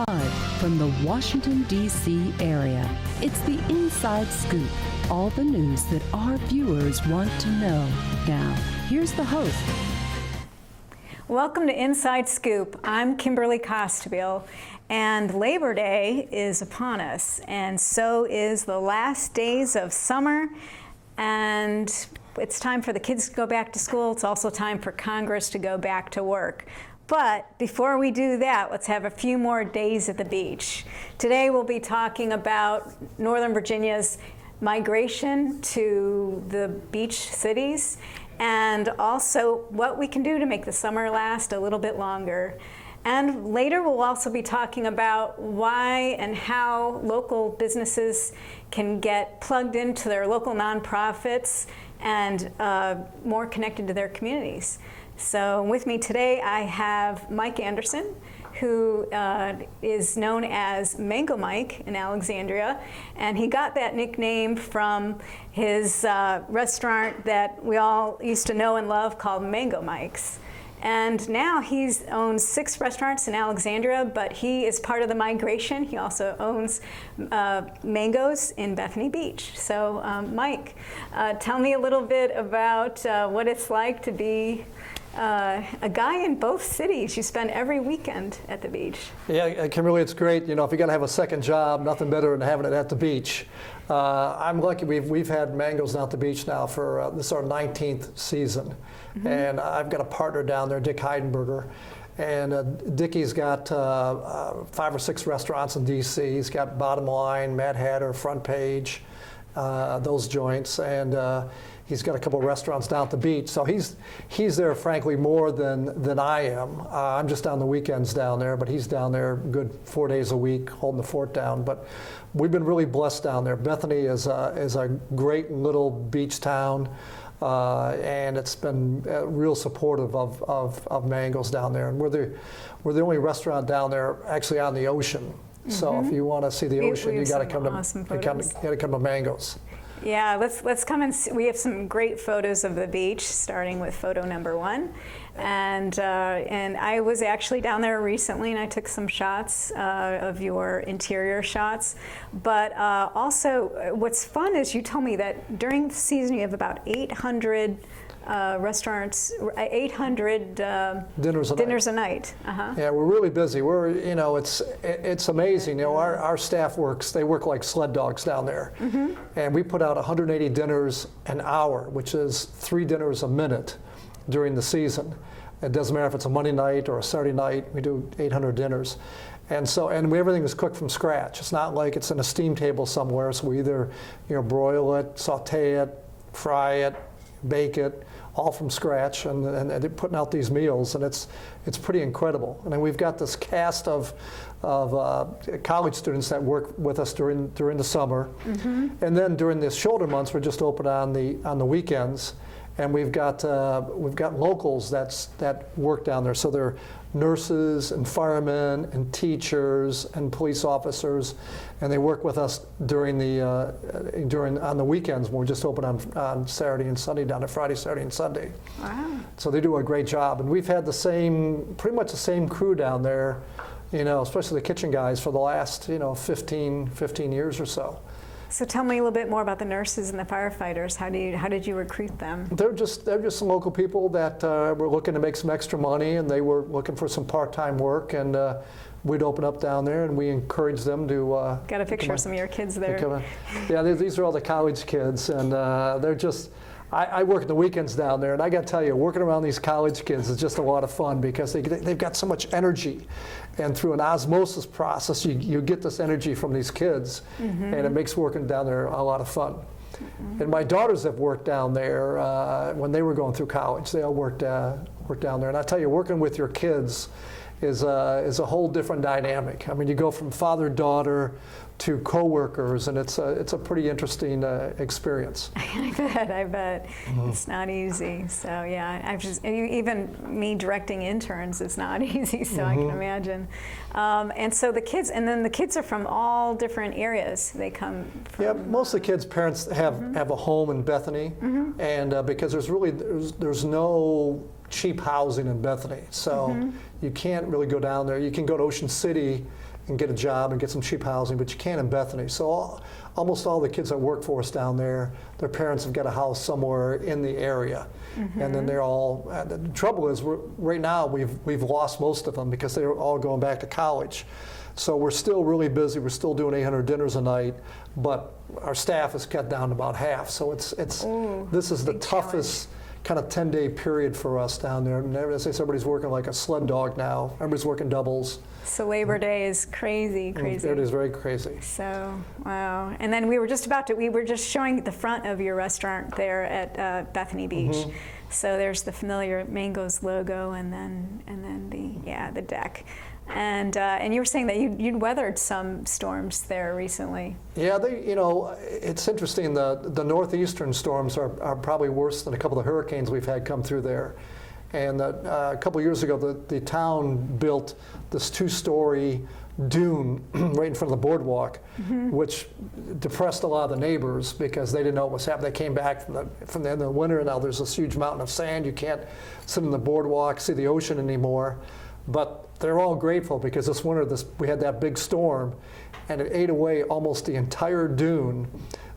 Live from the Washington, D.C. area, it's the Inside Scoop. All the news that our viewers want to know. Now, here's the host. Welcome to Inside Scoop. I'm Kim Costabile, and Labor Day is upon us, and so is the last days of summer, and it's time for the kids to go back to school. It's also time for Congress to go back to work. But before we do that, let's have a few more days at the beach. Today we'll be talking about Northern Virginia's migration to the beach cities, and also what we can do to make the summer last a little bit longer. And later we'll also be talking about why and how local businesses can get plugged into their local nonprofits and more connected to their communities. So with me today I have Mike Anderson, who is known as Mango Mike in Alexandria, and he got that nickname from his restaurant that we all used to know and love called Mango Mike's. And now he owns 6 restaurants in Alexandria, but he is part of the migration. He also owns Mango's in Bethany Beach. So Mike, tell me a little bit about what it's like to be a guy in both cities. You spend every weekend at the beach. Yeah, Kimberly, it's great. You know, if you got to have a second job, nothing better than having it at the beach. I'm lucky. We've had Mango's down at the beach now for this is our 19th season, and I've got a partner down there, Dick Heidenberger, and Dickie's got 5 or 6 restaurants in D.C. He's got Bottom Line, Mad Hatter, Front Page, those joints, and he's got a couple of restaurants down at the beach. So he's there, frankly, more than I am. I'm just on the weekends down there, but he's down there good 4 days a week, holding the fort down. But we've been really blessed down there. Bethany is a great little beach town, and it's been real supportive of Mango's down there. And we're the only restaurant down there actually on the ocean. So if you want to see the ocean, you got to come to Mango's. Yeah, let's come and see. We have some great photos of the beach, starting with photo number 1, and I was actually down there recently, and I took some shots of your interior shots. But also, what's fun is you told me that during the season you have about 800 restaurants, 800 dinners a night. Yeah, we're really busy. It's amazing. You know, our staff they work like sled dogs down there, and we put out 180 dinners an hour, which is 3 dinners a minute during the season. It doesn't matter if it's a Monday night or a Saturday night. We do 800 dinners. And everything is cooked from scratch. It's not like it's in a steam table somewhere. So we either broil it, saute it, fry it, bake it, all from scratch, and they're putting out these meals, and it's pretty incredible. And then we've got this cast of college students that work with us during the summer, and then during the shoulder months we're just open on the weekends, and we've got locals that work down there. So they're nurses and firemen and teachers and police officers, and they work with us on the weekends when we're just open on Saturday and Sunday, down to Friday, Saturday, and Sunday. Wow! So they do a great job, and we've had pretty much the same crew down there, especially the kitchen guys, for the last 15 years or so. So tell me a little bit more about the nurses and the firefighters. How did you recruit them? They're just some local people that were looking to make some extra money, and they were looking for some part-time work, and we'd open up down there, and we encouraged them to. Got a picture of some of your kids there. Yeah, these are all the college kids, and they're just. I work the weekends down there, and I got to tell you, working around these college kids is just a lot of fun because they've got so much energy, and through an osmosis process, you get this energy from these kids, and it makes working down there a lot of fun. And my daughters have worked down there when they were going through college. They all worked down there, and I tell you, working with your kids is a whole different dynamic. I mean, you go from father-daughter to coworkers, and it's a pretty interesting experience. I bet. It's not easy. So yeah, even me directing interns, it's not easy. So I can imagine. And so the kids are from all different areas. They come from. Yeah, most of the kids' parents have a home in Bethany, and because there's no cheap housing in Bethany, so you can't really go down there. You can go to Ocean City and get a job and get some cheap housing, but you can't in Bethany. So almost all the kids that work for us down there, their parents have got a house somewhere in the area. And then they're all, the trouble is right now we've lost most of them because they're all going back to college. So we're still really busy. We're still doing 800 dinners a night, but our staff is cut down to about half. So this is the toughest kind of 10-day period for us down there. And as I said, everybody's working like a sled dog now. Everybody's working doubles. So Labor Day is crazy. It is very crazy. So, wow. And then we were just showing the front of your restaurant there at Bethany Beach. So there's the familiar Mango's logo, and then the deck. And you were saying that you'd weathered some storms there recently. Yeah, it's interesting. The northeastern storms are probably worse than a couple of the hurricanes we've had come through there. And a couple of years ago, the town built this 2-story dune right in front of the boardwalk, which depressed a lot of the neighbors because they didn't know what was happening. They came back from the end of the winter, and now there's this huge mountain of sand. You can't sit on the boardwalk, see the ocean anymore. But they're all grateful because this winter we had that big storm, and it ate away almost the entire dune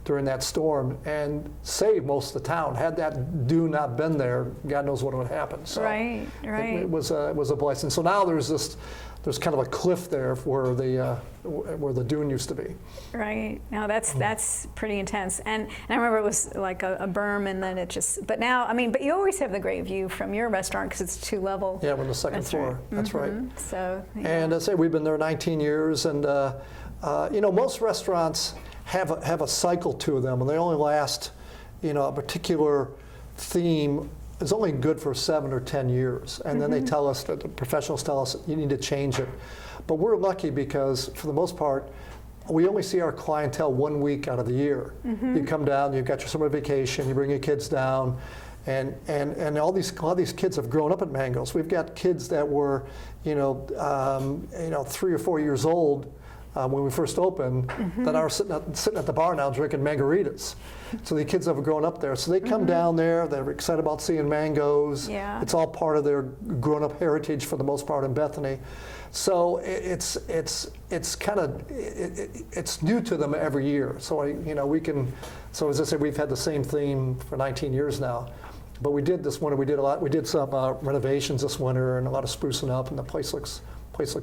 during that storm and saved most of the town. Had that dune not been there, God knows what would have happened. So right. It was a blessing. So now there's kind of a cliff there where the dune used to be. Right. Now that's pretty intense. And I remember it was like a berm, and then it just. But now, but you always have the great view from your restaurant because it's 2-level. Yeah, we're on the second floor. That's right. So. Yeah. And I say we've been there 19 years, and most restaurants have a cycle to them, and they only last, a particular theme is only good for 7 or 10 years. And then they tell us, that the professionals tell us, you need to change it. But we're lucky because, for the most part, we only see our clientele 1 week out of the year. You come down, you've got your summer vacation, you bring your kids down, and all these kids have grown up at Mango's. We've got kids that were, 3 or 4 years old when we first opened, that are sitting at the bar now drinking margaritas. So the kids have grown up there. So they come down there, they're excited about seeing Mango's. Yeah. It's all part of their grown-up heritage for the most part in Bethany. So it's kind of, it's new to them every year. So so as I said, we've had the same theme for 19 years now. But we did this winter, we did some renovations this winter and a lot of sprucing up, and the place looks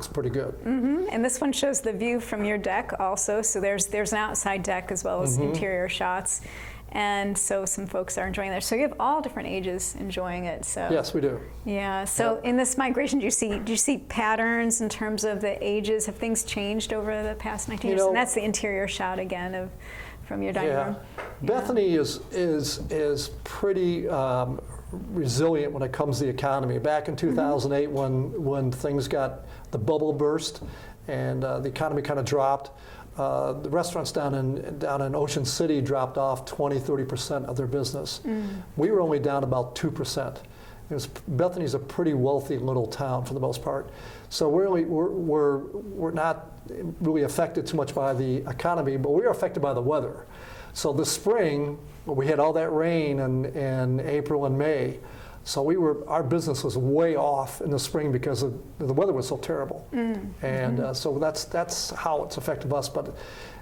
pretty good. And this one shows the view from your deck also. So there's an outside deck as well as interior shots. And so some folks are enjoying there. So you have all different ages enjoying it. So yes, we do. Yeah. So in this migration, do you see patterns in terms of the ages? Have things changed over the past 19 years? And that's the interior shot again from your dining room. Bethany is pretty resilient when it comes to the economy. Back in 2008, when things got the bubble burst and the economy kind of dropped, the restaurants down in Ocean City dropped off 20-30% of their business. We were only down about 2%. Bethany's a pretty wealthy little town for the most part, so we're not really affected too much by the economy, but we are affected by the weather. So this spring, we had all that rain in April and May. So our business was way off in the spring because the weather was so terrible. And so that's how it's affected us. But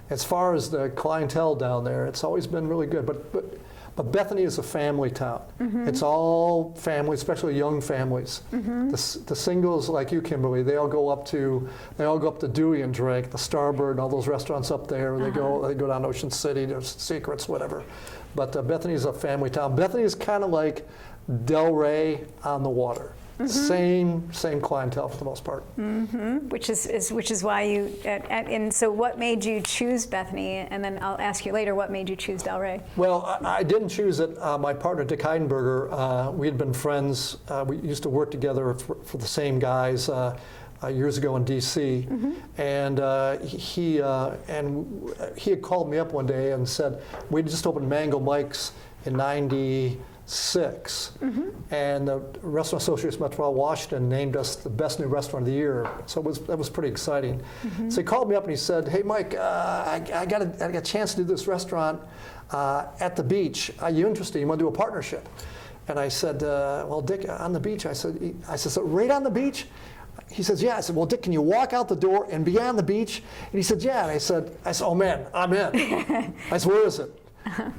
as far as the clientele down there, it's always been really good. But Bethany is a family town. It's all family, especially young families. The singles like you, Kimberly, they all go up to Dewey and drink, the Starbird and all those restaurants up there. They go down to Ocean City, there's Secrets, whatever. But Bethany is a family town. Bethany is kind of like Delray on the water. Same clientele for the most part. Which is why you and so what made you choose Bethany? And then I'll ask you later what made you choose Delray. Well, I didn't choose it. My partner Dick Heidenberger, we had been friends. We used to work together for the same guys years ago in D.C. And he had called me up one day and said we just opened Mango Mike's in '96, and the Restaurant Association of Metropolitan Washington named us the best new restaurant of the year. So that was pretty exciting. So he called me up and he said, "Hey, Mike, I got a chance to do this restaurant at the beach. Are you interested? You want to do a partnership?" And I said, "Well, Dick, on the beach." I said, "So right on the beach?" He says, yeah. I said, well, Dick, can you walk out the door and be on the beach? And he said, yeah. And I said, oh man, I'm in. I said, where is it?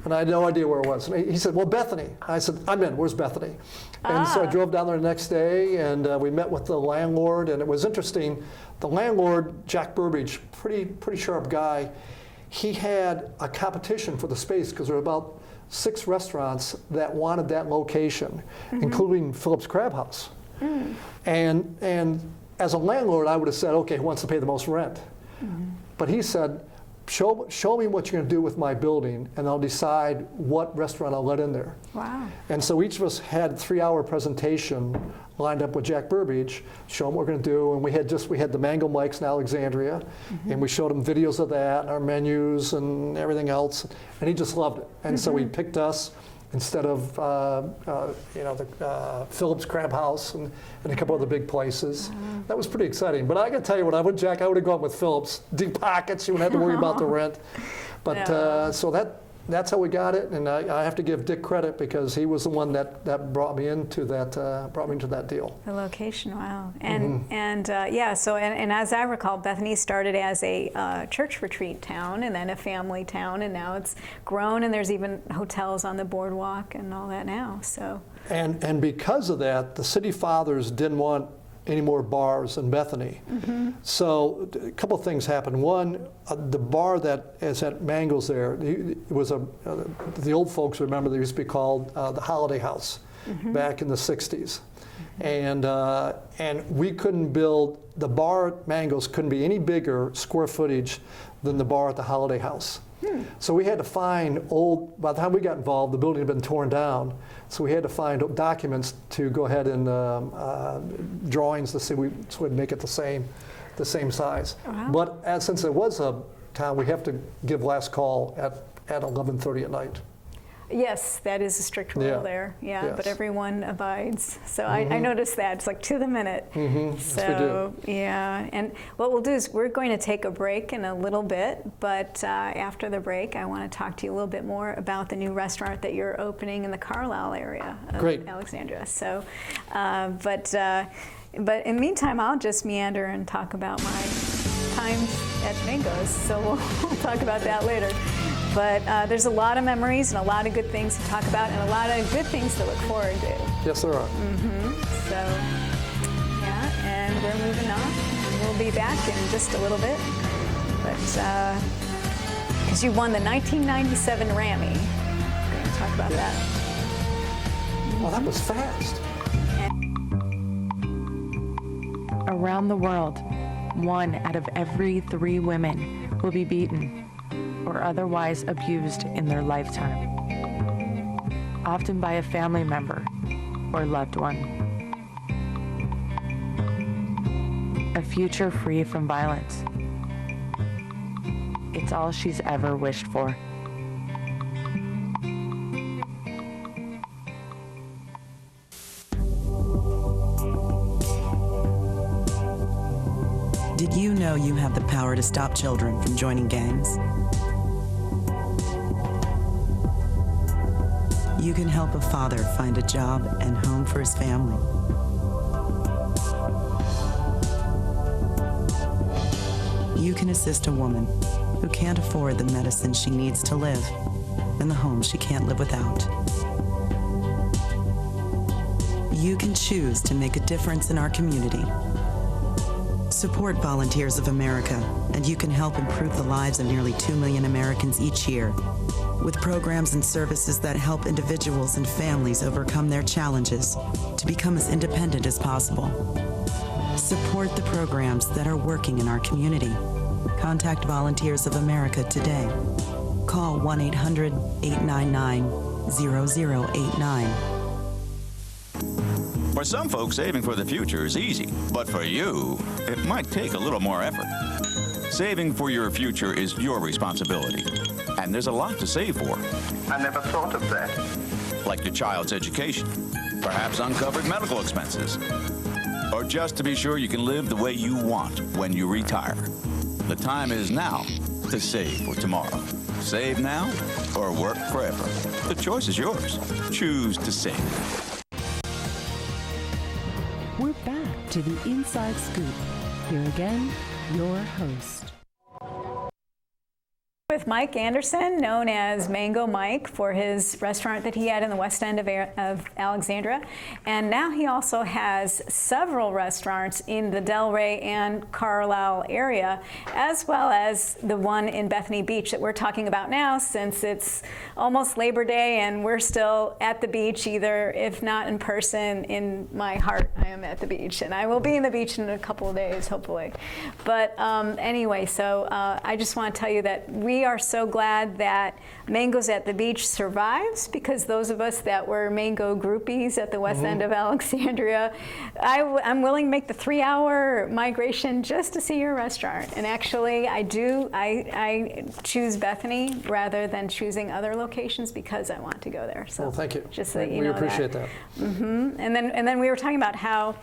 And I had no idea where it was. And he said, well, Bethany. I said, I'm in. Where's Bethany? And so I drove down there the next day, and we met with the landlord. And it was interesting. The landlord, Jack Burbage, pretty sharp guy. He had a competition for the space because there were about 6 restaurants that wanted that location, including Phillips Crab House. And as a landlord, I would have said, okay, who wants to pay the most rent? But he said, show me what you're going to do with my building, and I'll decide what restaurant I'll let in there. Wow. And so each of us had a 3-hour presentation lined up with Jack Burbage, show him what we're going to do. And we had the Mango Mike's in Alexandria, and we showed him videos of that, and our menus and everything else. And he just loved it. And so he picked us instead of the Phillips Crab House and a couple other big places. That was pretty exciting. But I got to tell you, when I went Jack, I would have gone with Phillips. Deep pockets, you wouldn't have to worry about the rent. But so that's how we got it. And I have to give Dick credit because he was the one that brought me into that deal. The location, wow. And so as I recall, Bethany started as a church retreat town and then a family town, and now it's grown, and there's even hotels on the boardwalk and all that now. So. And because of that, the city fathers didn't want any more bars in Bethany. So a couple of things happened. One, the bar that is at Mango's there, it was the old folks remember, they used to be called the Holiday House back in the 60s. And we couldn't build, the bar at Mango's couldn't be any bigger square footage than the bar at the Holiday House. So we had to find by the time we got involved, the building had been torn down. So we had to find documents to go ahead and drawings to see so we'd make it the same size. Wow. But since it was a town, we have to give last call at 11:30 at night. Yes, that is a strict rule there. Yeah, yes. But everyone abides. So I noticed that. It's like to the minute. So, yes, we do. Yeah. And what we'll do is we're going to take a break in a little bit, but after the break, I want to talk to you a little bit more about the new restaurant that you're opening in the Carlisle area of Alexandria. So, but in the meantime, I'll just meander and talk about my time at Mango's. So we'll talk about that later. But there's a lot of memories and a lot of good things to talk about and a lot of good things to look forward to. Yes, there are. So, yeah, and we're moving on. We'll be back in just a little bit. But, because you won the 1997 Rammy. We're going to talk about that. Oh, that was fast. Around the world, 1 out of every 3 women will be beaten or otherwise abused in their lifetime, often by a family member or loved one. A future free from violence. It's all she's ever wished for. Did you know you have the power to stop children from joining gangs? You can help a father find a job and home for his family. You can assist a woman who can't afford the medicine she needs to live and the home she can't live without. You can choose to make a difference in our community. Support Volunteers of America, and you can help improve the lives of nearly 2 million Americans each year with programs and services that help individuals and families overcome their challenges to become as independent as possible. Support the programs that are working in our community. Contact Volunteers of America today. Call 1-800-899-0089. For some folks, saving for the future is easy, but for you, it might take a little more effort. Saving for your future is your responsibility, and there's a lot to save for. I never thought of that. Like your child's education, perhaps uncovered medical expenses, or just to be sure you can live the way you want when you retire. The time is now to save for tomorrow. Save now or work forever. The choice is yours. Choose to save. We're back to the Inside Scoop. Here again, your host. With Mike Anderson, known as Mango Mike, for his restaurant that he had in the West End of Alexandria. And now he also has several restaurants in the Delray and Carlisle area, as well as the one in Bethany Beach that we're talking about now, since it's almost Labor Day and we're still at the beach, either, if not in person, in my heart, I am at the beach. And I will be in the beach in a couple of days, hopefully. But anyway, so I just want to tell you that we are so glad that Mango's at the Beach survives, because those of us that were Mango groupies at the West End of Alexandria, I'm willing to make the 3-hour migration just to see your restaurant. And actually, I choose Bethany rather than choosing other locations because I want to go there. So well, thank you. Just so that you we know appreciate that. And then we were talking about how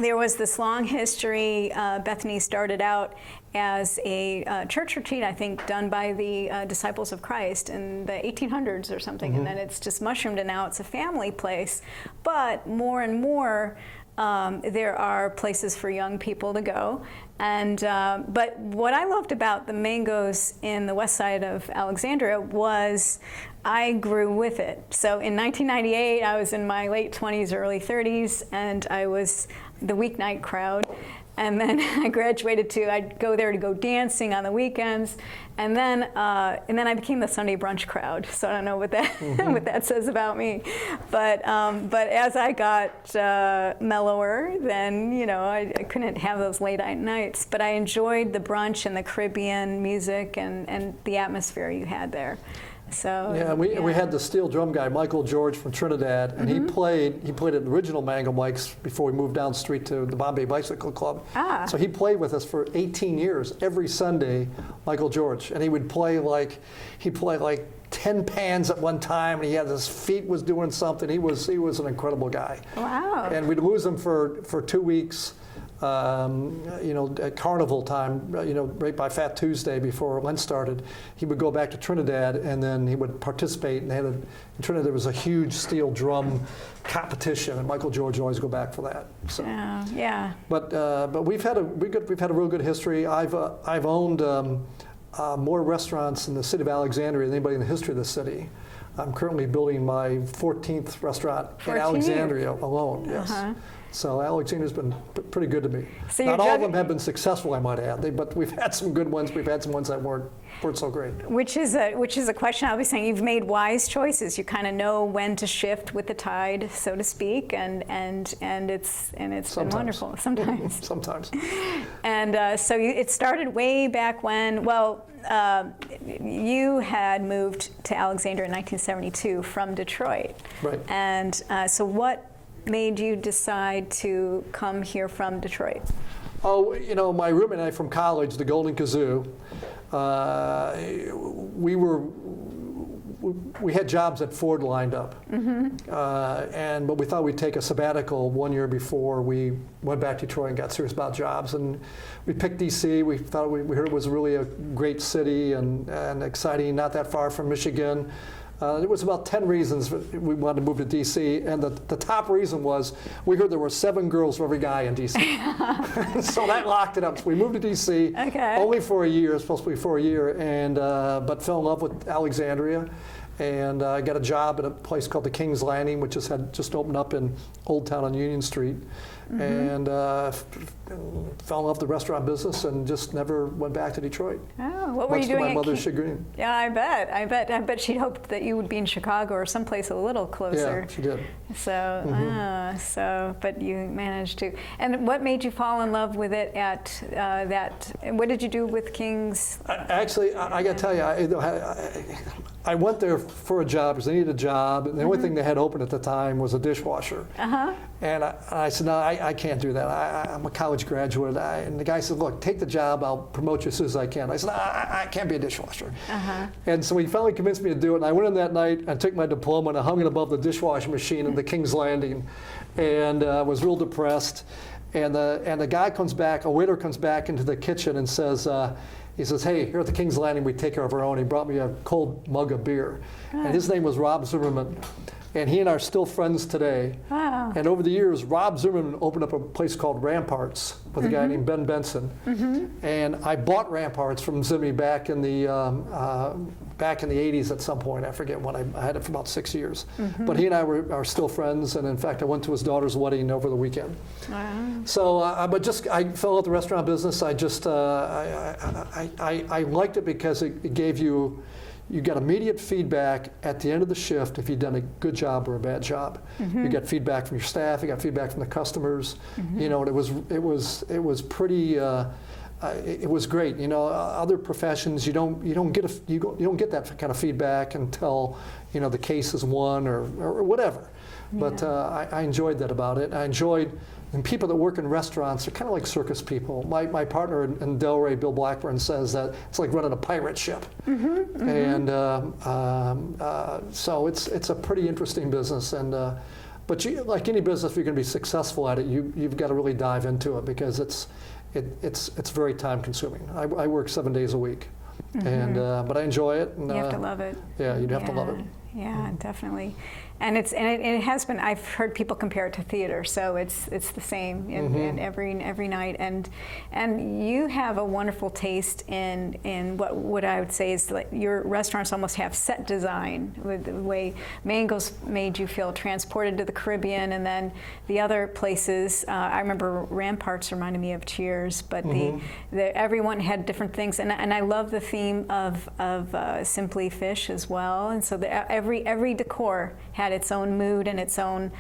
there was this long history. Bethany started out as a church retreat, I think, done by the Disciples of Christ in the 1800s or something, and then it's just mushroomed, and now it's a family place. But more and more, there are places for young people to go. And but what I loved about the Mangoes in the west side of Alexandria was I grew with it. So in 1998, I was in my late 20s, early 30s, and I was the weeknight crowd. And then I graduated I'd go there to go dancing on the weekends, and then I became the Sunday brunch crowd. So I don't know what that what that says about me, but as I got mellower, then I couldn't have those late nights. But I enjoyed the brunch and the Caribbean music and the atmosphere you had there. So yeah, we had the steel drum guy, Michael George from Trinidad, and he played at the original Mango Mike's before we moved down the street to the Bombay Bicycle Club. So he played with us for 18 years, every Sunday, Michael George, and he would play like 10 pans at one time, and he had his feet was doing something. He was an incredible guy. Wow. And we'd lose him for 2 weeks. At carnival time, right by Fat Tuesday before Lent started, he would go back to Trinidad, and then he would participate. And in Trinidad there was a huge steel drum competition, and Michael George would always go back for that. So, yeah. But we've had a real good history. I've owned more restaurants in the city of Alexandria than anybody in the history of the city. I'm currently building my 14th restaurant in Alexandria alone. Yes. So Alexandria's been pretty good to me. So not all of them have been successful, I might add. But we've had some good ones. We've had some ones that weren't so great. Which is a question I'll be saying. You've made wise choices. You kind of know when to shift with the tide, so to speak, and it's been wonderful. Sometimes. Sometimes. And so it started way back when. Well, you had moved to Alexandria in 1972 from Detroit. Right. And so what made you decide to come here from Detroit? Oh, my roommate and I from college, the Golden Kazoo, we had jobs at Ford lined up, but we thought we'd take a sabbatical 1 year before we went back to Detroit and got serious about jobs. And we picked DC. We thought we heard it was really a great city and exciting, not that far from Michigan. There was about 10 reasons we wanted to move to D.C., and the top reason was we heard there were 7 girls for every guy in D.C. So that locked it up. So we moved to D.C. Only for a year, supposed to be for a year, and but fell in love with Alexandria, and I got a job at a place called the King's Landing, which had just opened up in Old Town on Union Street, and fell in love with the restaurant business and just never went back to Detroit. Oh, what were you doing? Much to my mother's chagrin. Yeah, I bet she hoped that you would be in Chicago or someplace a little closer. Yeah, she did. So, but you managed to. And what made you fall in love with it at that? What did you do with King's? Actually, I got to tell you, I went there for a job because I needed a job, and the only thing they had open at the time was a dishwasher. And I said, no, I can't do that. I'm a college graduate. And the guy said, look, take the job. I'll promote you as soon as I can. I said, I can't be a dishwasher. And so he finally convinced me to do it. And I went in that night and took my diploma and I hung it above the dishwashing machine in the King's Landing, and was real depressed. And the guy comes back, a waiter comes back into the kitchen and says, he says, hey, here at the King's Landing, we take care of our own. He brought me a cold mug of beer. And his name was Rob Zimmerman. And he and I are still friends today. Wow. And over the years, Rob Zimmerman opened up a place called Ramparts with a guy named Ben Benson. And I bought Ramparts from Zimmy back in the 80s at some point. I forget when. I had it for about 6 years. But he and I are still friends. And in fact, I went to his daughter's wedding over the weekend. Wow. So, but just I fell out the restaurant business. I just I liked it because it gave you got immediate feedback at the end of the shift if you'd done a good job or a bad job. You got feedback from your staff. You got feedback from the customers. You know, and it was pretty. It was great. You know, other professions you don't get that kind of feedback until the case is won or whatever. But I enjoyed that about it. I enjoyed. And people that work in restaurants are kind of like circus people. My partner in Delray, Bill Blackburn, says that it's like running a pirate ship. And so it's a pretty interesting business. And but like any business, if you're going to be successful at it, you've got to really dive into it because it's very time consuming. I work 7 days a week, and but I enjoy it. And, you have to love it. Yeah, you'd have to love it. Yeah, definitely. And it has been. I've heard people compare it to theater, so it's the same in every night. And you have a wonderful taste in what I would say is like your restaurants almost have set design with the way Mango's made you feel transported to the Caribbean, and then the other places. I remember Ramparts reminded me of Cheers, but everyone had different things, and I love the theme of Simply Fish as well. And so every decor had its own mood and its own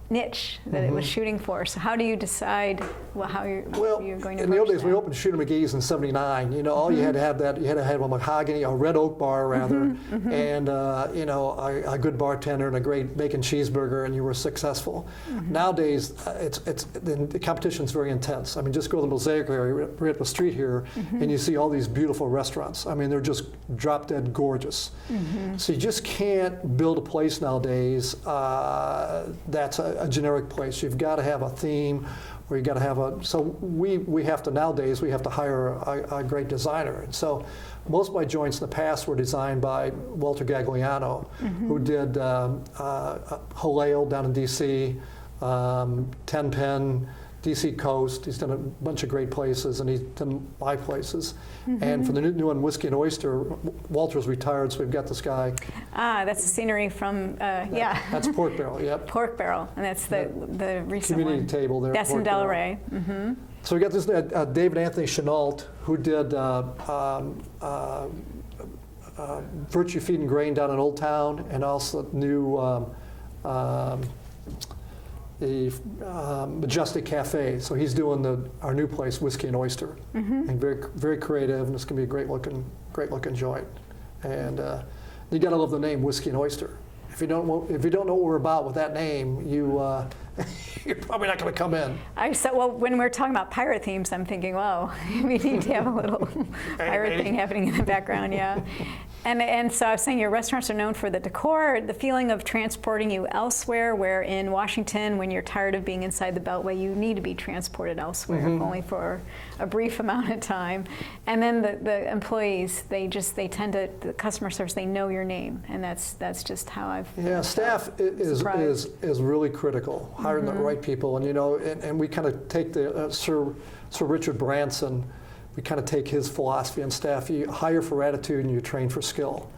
niche that it was shooting for. So how do you decide how you're going to? In the old days, we opened Shooter McGee's in '79. All you had to have that. You had to have a mahogany, a red oak bar rather, and a good bartender and a great bacon cheeseburger, and you were successful. Nowadays, the competition's very intense. I mean, just go to the Mosaic area, right up the street here, and you see all these beautiful restaurants. I mean, they're just drop dead gorgeous. So you just can't build a place nowadays that's a generic place. You've got to have a theme, or you got to have so we have to nowadays we have to hire a great designer. And so most of my joints in the past were designed by Walter Gagliano, who did Halal down in DC, Tenpen, DC Coast. He's done a bunch of great places, and he's done my places. And for the new one, Whiskey and Oyster, Walter's retired, so we've got this guy. That's the scenery from, That's Pork Barrel, yep. Pork Barrel, and that's the recent community one. table there. That's in Delray. So we got this David Anthony Chenault, who did Virtue Feed and Grain down in Old Town, and also new the Majestic Cafe. So he's doing our new place, Whiskey and Oyster, and very very creative, and it's going to be a great looking joint. And you got to love the name Whiskey and Oyster. If you don't know what we're about with that name, you're probably not going to come in. Well, when we're talking about pirate themes, I'm thinking, well, we need to have a little pirate thing happening in the background, yeah. And so I was saying your restaurants are known for the decor, the feeling of transporting you elsewhere, where in Washington, when you're tired of being inside the Beltway, you need to be transported elsewhere, if only for a brief amount of time. And then the employees, the customer service, they know your name, and that's just how I've staff is really critical, hiring the right people. And and we kind of take the Sir Richard Branson. We kind of take his philosophy on staff. You hire for attitude and you train for skill.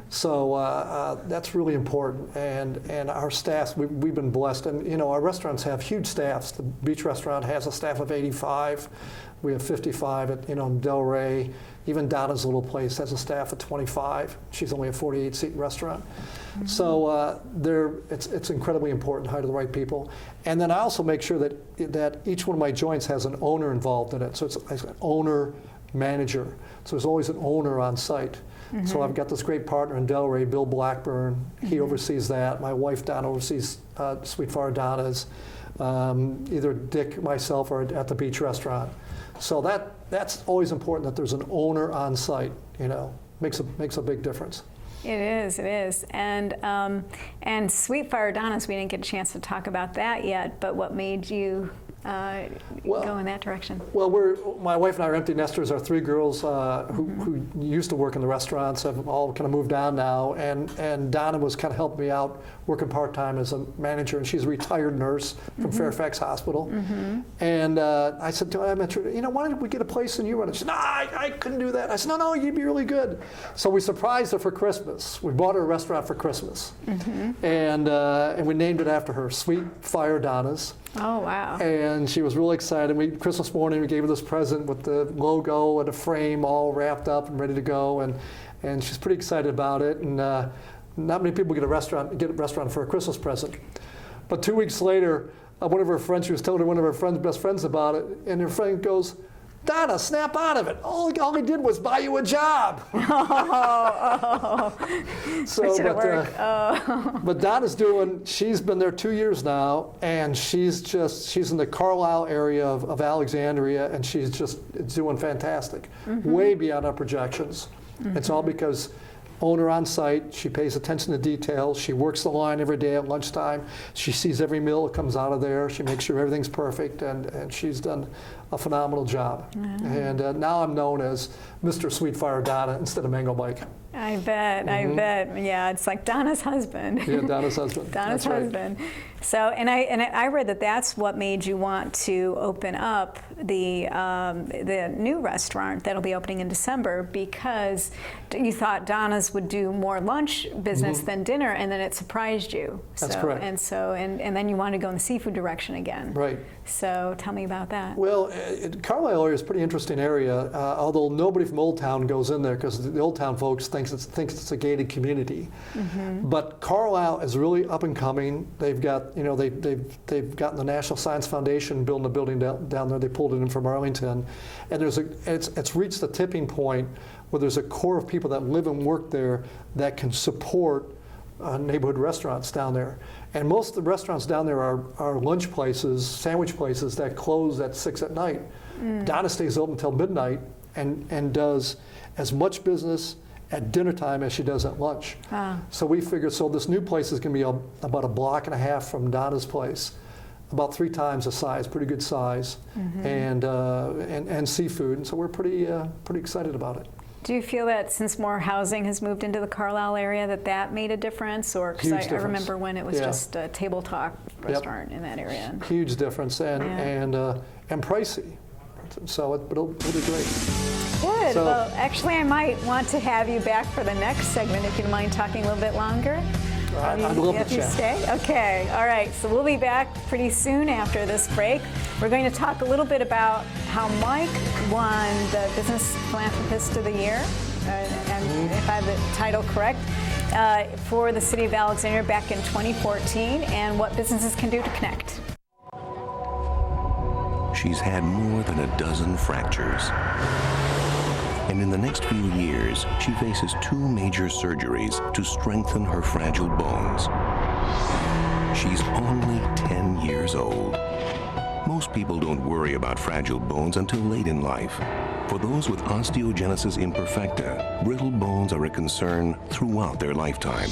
So that's really important. And our staffs, we've been blessed. And our restaurants have huge staffs. The Beach Restaurant has a staff of 85. We have 55 at Delray. Even Donna's little place has a staff of 25. She's only a 48-seat restaurant. So it's incredibly important to hire the right people. And then I also make sure that each one of my joints has an owner involved in it. So it's an owner manager. So there's always an owner on site. So I've got this great partner in Delray, Bill Blackburn. He oversees that. My wife Donna oversees Sweetfire Donna's. Either Dick, myself, or at the Beach Restaurant. So that's always important that there's an owner on site. Makes a big difference. It is. And Sweetfire Donna's, we didn't get a chance to talk about that yet, but what made you go in that direction? Well, my wife and I are empty nesters. Our 3 girls who used to work in the restaurants have all kind of moved on now, and Donna was kind of helping me out, working part-time as a manager, and she's a retired nurse from Fairfax Hospital. And I said to her, why don't we get a place and you run it? She said, no, I couldn't do that. I said, no, you'd be really good. So we surprised her for Christmas. We bought her a restaurant for Christmas, and we named it after her, Sweet Fire Donna's. Oh, wow. And she was really excited. Christmas morning, we gave her this present with the logo and a frame all wrapped up and ready to go. And she's pretty excited about it. And not many people get a restaurant for a Christmas present. But 2 weeks later, one of her friends, she was telling one of her best friends about it, and her friend goes, Donna, snap out of it. All he did was buy you a job. But Donna's she's been there 2 years now, and she's in the Carlisle area of Alexandria, and she's just doing fantastic, way beyond our projections. It's all because owner on site, she pays attention to detail, she works the line every day at lunchtime, she sees every meal that comes out of there, she makes sure everything's perfect, and she's done a phenomenal job. And now I'm known as Mr. Sweet Fire Donna instead of Mango Mike. I bet. Yeah, it's like Donna's husband. Yeah, Donna's husband. Donna's husband. Right. So, and I read that that's what made you want to open up the new restaurant that'll be opening in December, because you thought Donna's would do more lunch business than dinner, and then it surprised you. That's correct. And then you wanted to go in the seafood direction again. Right. So tell me about that. Well, Carlisle area is a pretty interesting area, although nobody from Old Town goes in there because the Old Town folks thinks it's a gated community. But Carlisle is really up and coming. They've got, they've gotten the National Science Foundation building a building down there. They pulled it in from Arlington, and it's reached the tipping point where there's a core of people that live and work there that can support neighborhood restaurants down there. And most of the restaurants down there are lunch places, sandwich places that close at 6 at night. Donna stays open until midnight and does as much business at dinner time as she does at lunch. So we figured, this new place is going to be about a block and a half from Donna's place, about 3 times the size, pretty good size, and seafood. And so we're pretty excited about it. Do you feel that since more housing has moved into the Carlisle area that made a difference? Or because I remember when it was just a table talk restaurant in that area. Huge difference, and pricey. So it'll be great. Good. So, well, actually, I might want to have you back for the next segment if you don't mind talking a little bit longer. I'd love to chat. Stay? Okay. All right. So we'll be back pretty soon after this break. We're going to talk a little bit about how Mike won the Business Philanthropist of the Year, and if I have the title correct, for the city of Alexandria back in 2014, and what businesses can do to connect. She's had more than a dozen fractures. And in the next few years, she faces 2 major surgeries to strengthen her fragile bones. She's only 10 years old. Most people don't worry about fragile bones until late in life. For those with osteogenesis imperfecta, brittle bones are a concern throughout their lifetime.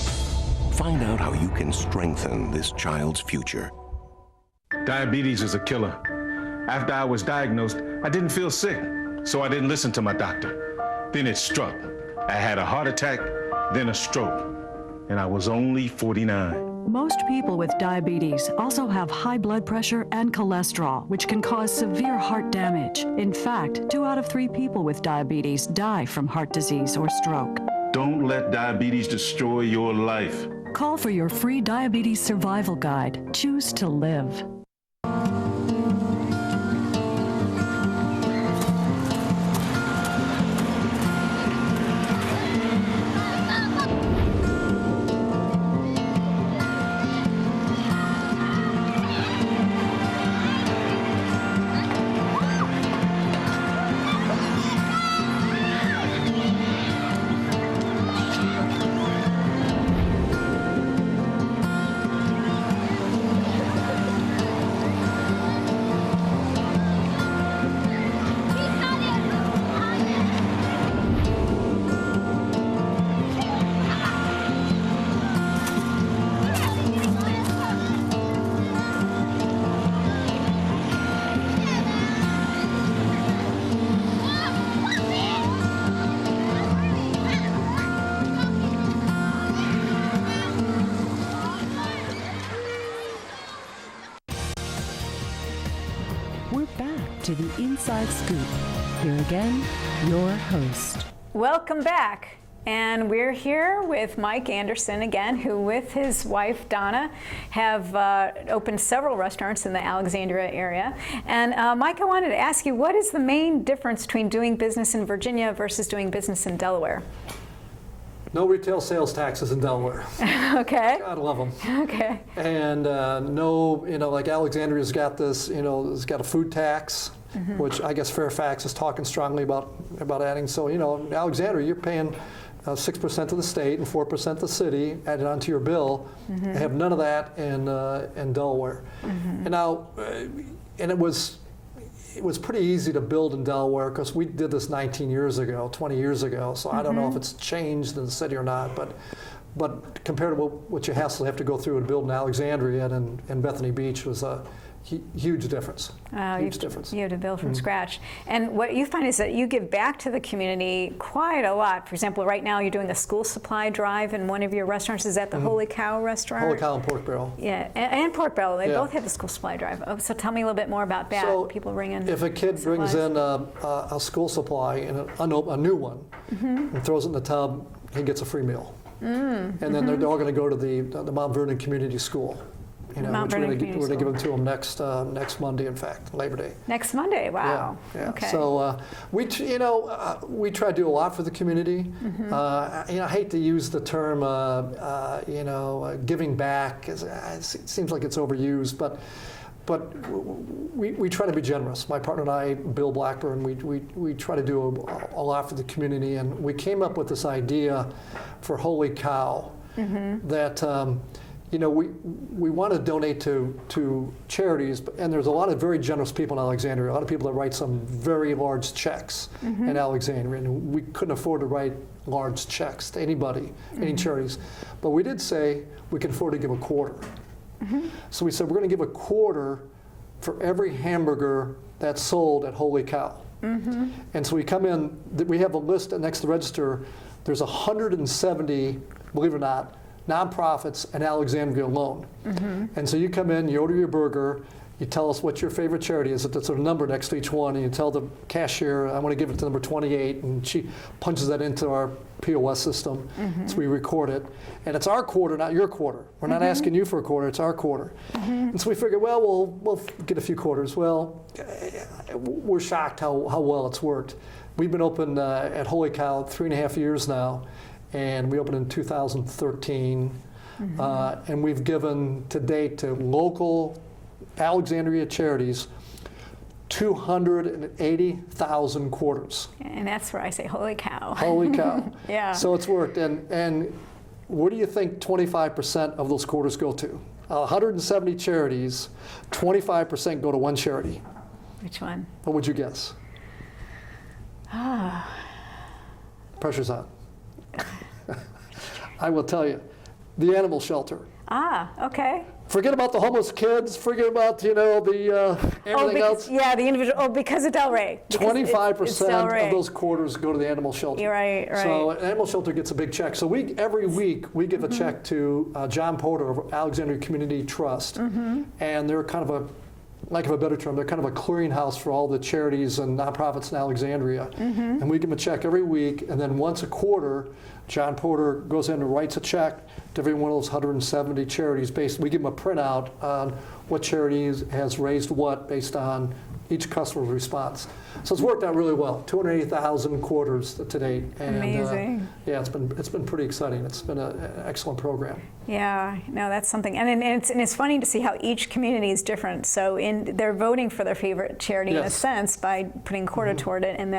Find out how you can strengthen this child's future. Diabetes is a killer. After I was diagnosed, I didn't feel sick, so I didn't listen to my doctor. Then it struck. I had a heart attack, then a stroke, and I was only 49. Most people with diabetes also have high blood pressure and cholesterol, which can cause severe heart damage. In fact, 2 out of 3 people with diabetes die from heart disease or stroke. Don't let diabetes destroy your life. Call for your free diabetes survival guide. Choose to live. back to the Inside Scoop. Here again, your host. Welcome back. And we're here with Mike Anderson again, who with his wife Donna have opened several restaurants in the Alexandria area. And Mike, I wanted to ask you, what is the main difference between doing business in Virginia versus doing business in Delaware? No retail sales taxes in Delaware. Okay. God love them. Okay. And no, like Alexandria's got this, it's got a food tax, which I guess Fairfax is talking strongly about adding. So, in Alexandria, you're paying 6% to the state and 4% to the city added onto your bill. They have none of that in Delaware. And now, and it was pretty easy to build in Delaware because we did this 19 years ago, 20 years ago. So I don't know if it's changed in the city or not, but compared to what you have to go through and build in Alexandria and in Bethany Beach was a huge difference. Huge difference. You have to build from scratch. And what you find is that you give back to the community quite a lot. For example, right now you're doing a school supply drive in one of your restaurants. Is that the Holy Cow restaurant? Holy Cow and Pork Barrel. Yeah, and Pork Barrel. They both have the school supply drive. Oh, so tell me a little bit more about that. So people bring in if a kid brings in a school supply and a new one and throws it in the tub, he gets a free meal. And then they're all going to go to the Mount Vernon Community School. Which we're going to give them to them next Monday, in fact, Labor Day. Next Monday, wow. Yeah. Okay. So we try to do a lot for the community. I hate to use the term, giving back. It seems like it's overused, but we try to be generous. My partner and I, Bill Blackburn, we try to do a lot for the community, and we came up with this idea for Holy Cow that. We want to donate to charities, and there's a lot of very generous people in Alexandria, a lot of people that write some very large checks in Alexandria, and we couldn't afford to write large checks to anybody, any charities. But we did say we can afford to give a quarter. So we said we're going to give a quarter for every hamburger that's sold at Holy Cow. And so we come in, we have a list next to the register, there's 170, believe it or not, nonprofits in Alexandria alone. And so you come in, you order your burger, you tell us what your favorite charity is, there's a number next to each one, and you tell the cashier, I want to give it to number 28, and she punches that into our POS system, so we record it. And it's our quarter, not your quarter. We're not asking you for a quarter, it's our quarter. And so we figured, well, we'll get a few quarters. Well, we're shocked how well it's worked. We've been open at Holy Cow 3.5 years now, and we opened in 2013, and we've given to date to local Alexandria charities 280,000 quarters. And that's where I say, holy cow. Holy cow. Yeah. So it's worked. And what do you think 25% of those quarters go to? 170 charities, 25% go to one charity. Which one? What would you guess? Pressure's on. I will tell you, the animal shelter. Okay. Forget about the homeless kids. Forget about everything else. Yeah, the individual. Because of Delray. 25% of those quarters go to the animal shelter. You're right. So an animal shelter gets a big check. So every week we give a check to John Porter of Alexandria Community Trust, and they're kind of lack of a better term, they're kind of a clearinghouse for all the charities and nonprofits in Alexandria. And we give them a check every week, and then once a quarter, John Porter goes in and writes a check to every one of those 170 charities. We give them a printout on what charities has raised what based on each customer's response. So it's worked out really well. 280,000 quarters to date. And, amazing. Yeah, it's been pretty exciting. It's been an excellent program. Yeah, no, that's something. And it's funny to see how each community is different. So they're voting for their favorite charity in a sense by putting a quarter toward it, and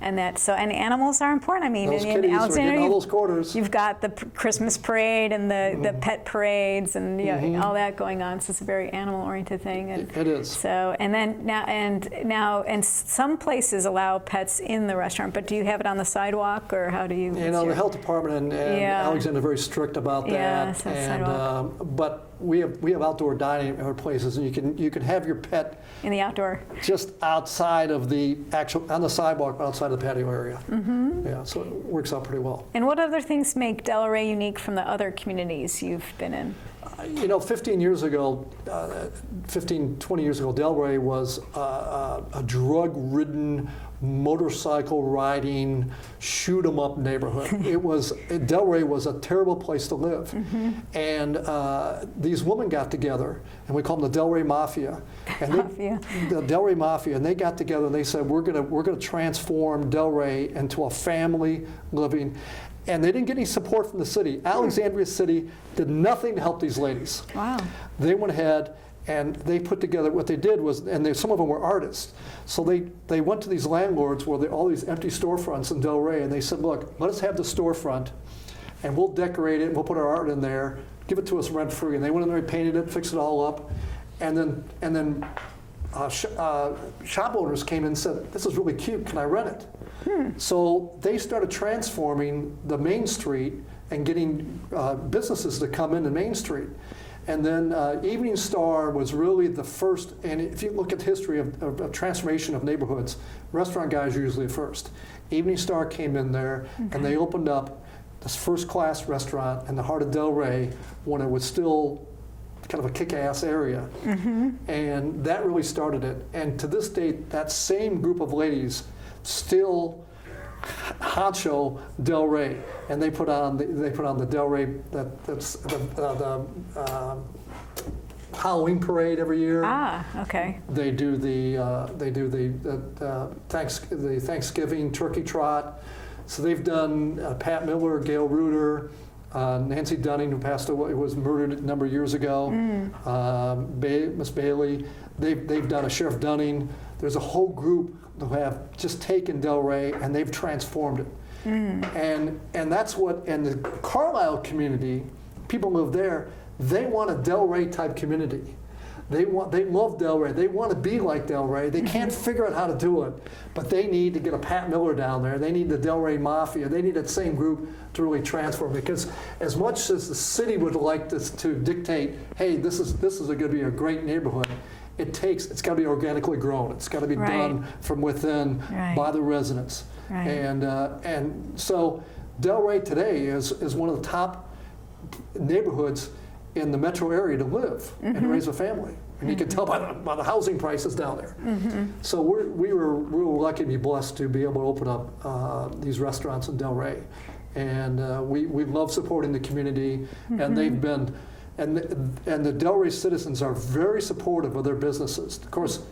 animals are important. I mean, those in kitties Alexandria, all those quarters. You've got the Christmas parade and the pet parades and all that going on. So it's a very animal-oriented thing. And it is. So and some places allow pets in the restaurant, but do you have it on the sidewalk, or how do you? The health department and Alexandria are very strict about that. Yeah, but we have outdoor dining at our places, and you can have your pet in the outdoor, just outside of the on the sidewalk, outside of the patio area. Yeah, so it works out pretty well. And what other things make Delray unique from the other communities you've been in? 15 years ago, 20 years ago, Delray was a drug-ridden, motorcycle riding, shoot 'em up neighborhood. Delray was a terrible place to live. And these women got together, and we call them the Delray Mafia. And the Delray Mafia, and they got together and they said, we're gonna transform Delray into a family living. And they didn't get any support from the city. Alexandria City did nothing to help these ladies. Wow. They went ahead and they put together, what they did was, and some of them were artists, so they went to these landlords where all these empty storefronts in Delray, and they said, look, let us have the storefront, and we'll decorate it, and we'll put our art in there, give it to us rent-free. And they went in there, painted it, fixed it all up, and then shop owners came in and said, this is really cute, can I rent it? So they started transforming the Main Street and getting businesses to come into Main Street. And then Evening Star was really the first, and if you look at the history of transformation of neighborhoods, restaurant guys are usually first. Evening Star came in there, and they opened up this first-class restaurant in the heart of Delray when it was still kind of a kick-ass area. And that really started it. And to this date, that same group of ladies still honcho Delray, and they put on the Delray that's the Halloween parade every year. Okay. They do the Thanksgiving turkey trot. So they've done Pat Miller, Gail Reuter, Nancy Dunning, who passed away, was murdered a number of years ago. Miss Bailey. They've done a Sheriff Dunning. There's a whole group who have just taken Delray and they've transformed it. And that's what, and the Carlisle community, people live there, they want a Delray type community. They love Delray. They want to be like Delray. They can't figure out how to do it, but they need to get a Pat Miller down there. They need the Delray Mafia. They need that same group to really transform, because as much as the city would like this to dictate, hey, this is going to be a great neighborhood, it's got to be organically grown. It's got to be done from within by the residents. And so Delray today is one of the top neighborhoods in the metro area to live and raise a family. And you can tell by the housing prices down there. So we were lucky to be blessed to be able to open up these restaurants in Delray. And we love supporting the community, and they've been, and the Delray citizens are very supportive of their businesses. Of course,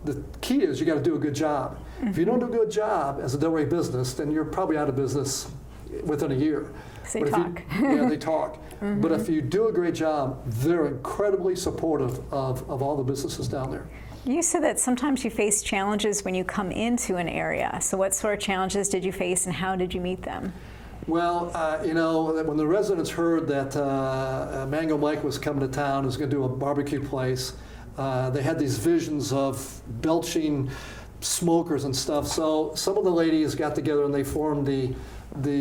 the key is you got to do a good job. If you don't do a good job as a Delray business, then you're probably out of business within a year. They talk. They talk. But if you do a great job, they're incredibly supportive of all the businesses down there. You said that sometimes you face challenges when you come into an area. So what sort of challenges did you face, and how did you meet them? Well, when the residents heard that Mango Mike was coming to town, was going to do a barbecue place, they had these visions of belching smokers and stuff. So some of the ladies got together and they formed the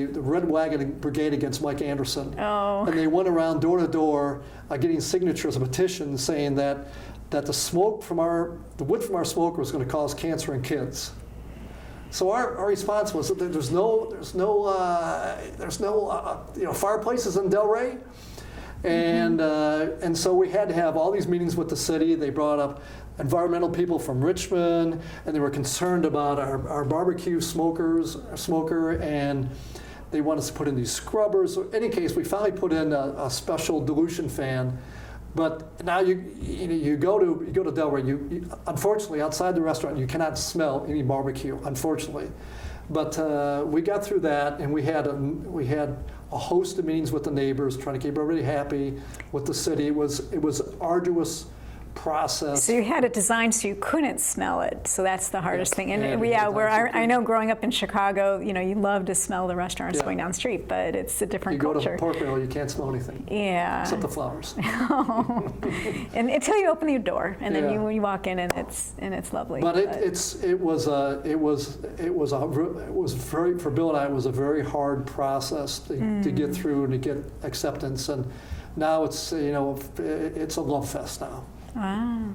Red Wagon Brigade against Mike Anderson. And they went around door to door getting signatures, a petition saying that the wood from our smoker was going to cause cancer in kids. So our response was that there's no fireplaces in Delray, and so we had to have all these meetings with the city. They brought up environmental people from Richmond, and they were concerned about our barbecue smoker, and they wanted us to put in these scrubbers. So in any case, we finally put in a special dilution fan. But now you go to Delray. Unfortunately, outside the restaurant, you cannot smell any barbecue. Unfortunately, but we got through that, and we had a host of meetings with the neighbors, trying to keep everybody happy with the city. It was arduous process. So you had it designed so you couldn't smell it. So that's the hardest thing. And I know growing up in Chicago, you love to smell the restaurants going down the street, but it's a different culture. You go to Pork Barrel, you can't smell anything. Yeah. Except the flowers. And until you open your door, and then you walk in, and it's lovely. But for Bill and I, it was a very hard process to get through and to get acceptance. Now it's, it's a love fest now. Wow.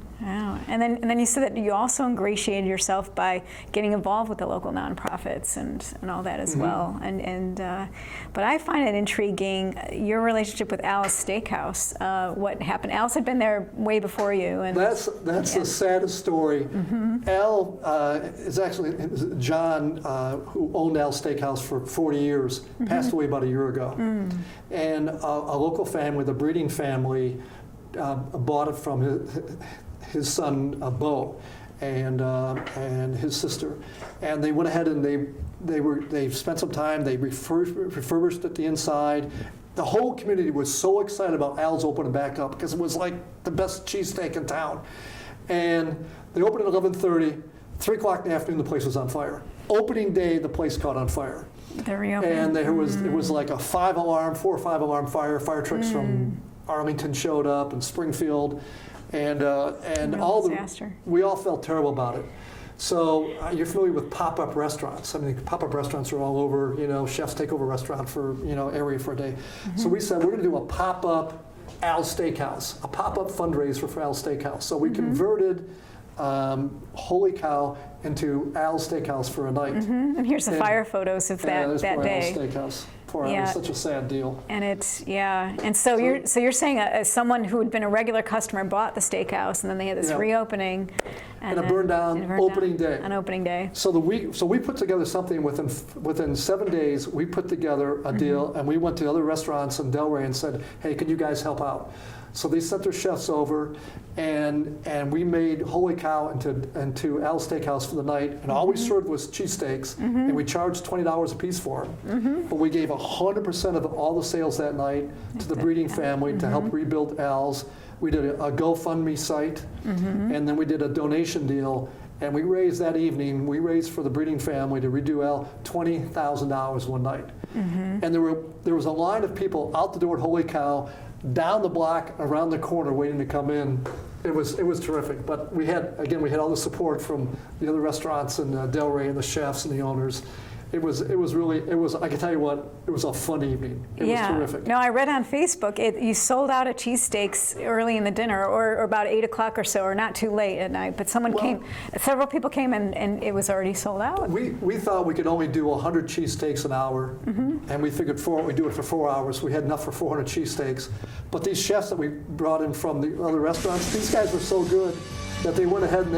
And then you said that you also ingratiated yourself by getting involved with the local nonprofits and all that as well. But I find it intriguing, your relationship with Al's Steakhouse. What happened? Al's had been there way before you. And that's the saddest story. Al is actually John, who owned Al's Steakhouse for 40 years, passed away about a year ago. And a local family, the breeding family, bought it from his son Bo and his sister, and they went ahead and they spent some time. They refurbished it the inside. The whole community was so excited about Al's opening back up because it was like the best cheesesteak in town. And they opened at 11:30. 3 o'clock in the afternoon, the place was on fire. Opening day, the place caught on fire. And it was like a 4 or 5 alarm fire. Fire trucks from Arlington showed up, and Springfield, and all disaster. We all felt terrible about it. So you're familiar with pop-up restaurants. I mean, pop-up restaurants are all over. Chefs take over a restaurant for area for a day. So we said we're going to do a pop-up Al's Steakhouse, a pop-up fundraiser for Al's Steakhouse. So we converted Holy Cow into Al's Steakhouse for a night. And here's the fire photos of that day. Al's Steakhouse. It was such a sad deal. And and so you're saying as someone who had been a regular customer bought the steakhouse, and then they had this reopening, and it burned down opening day. On opening day. So we put together something within 7 days. We put together a deal, and we went to other restaurants in Delray and said, "Hey, can you guys help out?" So they sent their chefs over, and we made Holy Cow into Al's Steakhouse for the night, and all we served was cheesesteaks, and we charged $20 a piece for them. But we gave 100% of all the sales that night to the breeding family to help rebuild Al's. We did a GoFundMe site, and then we did a donation deal, and we raised for the breeding family to redo Al $20,000 one night. And there was a line of people out the door at Holy Cow, down the block, around the corner, waiting to come in. It was terrific. But we had all the support from the other restaurants in Delray and the chefs and the owners. It was I can tell you what, it was a fun evening. It was terrific. No, I read on Facebook, you sold out of cheesesteaks early in the dinner, or about 8 o'clock or so, or not too late at night. But several people came, and it was already sold out. We thought we could only do 100 cheesesteaks an hour, and we figured we'd do it for 4 hours. We had enough for 400 cheesesteaks. But these chefs that we brought in from the other restaurants, these guys were so good that they went ahead and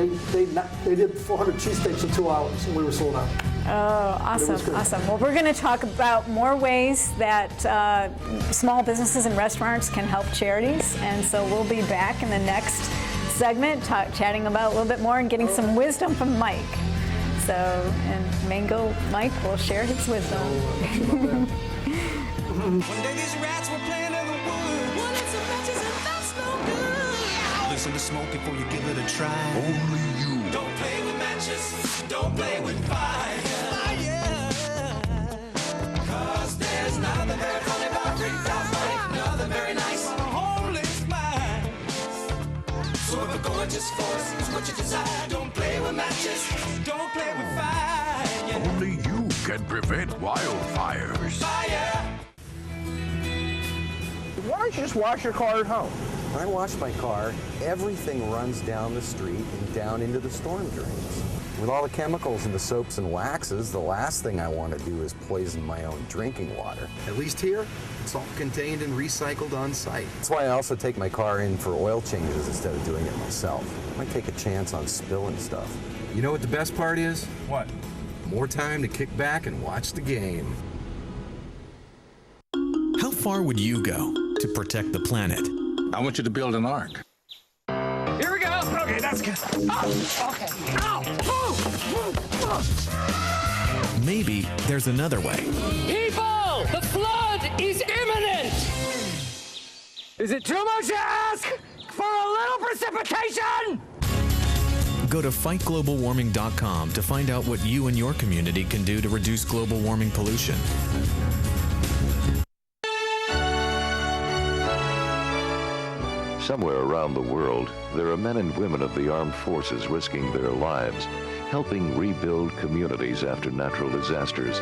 they did 400 cheesesteaks in 2 hours, and we were sold out. Oh, awesome. Well, we're going to talk about more ways that small businesses and restaurants can help charities, and so we'll be back in the next segment chatting about a little bit more and getting some wisdom from Mike. So, and Mango Mike will share his wisdom. One day these rats were playing in the woods. Well, it's a matches and that's no good. Listen to smoke before you give it a try. Only you. Don't play with matches. Don't play with fire. Cause there's nothing very funny about nothing very nice on a homeless mind. So if a gorgeous force is what you desire, don't play with matches. Don't play with fire. Only you can prevent wildfires. Fire. Why don't you just wash your car at home? When I wash my car, everything runs down the street and down into the storm drains. With all the chemicals in the soaps and waxes, the last thing I want to do is poison my own drinking water. At least here, it's all contained and recycled on site. That's why I also take my car in for oil changes instead of doing it myself. I might take a chance on spilling stuff. You know what the best part is? What? More time to kick back and watch the game. How far would you go to protect the planet? I want you to build an ark. Here we go. Okay, that's good. Oh, okay. Ow! Maybe there's another way. People, the flood is imminent. Is it too much to ask for a little precipitation? Go to fightglobalwarming.com to find out what you and your community can do to reduce global warming pollution. Somewhere around the world, there are men and women of the armed forces risking their lives, helping rebuild communities after natural disasters,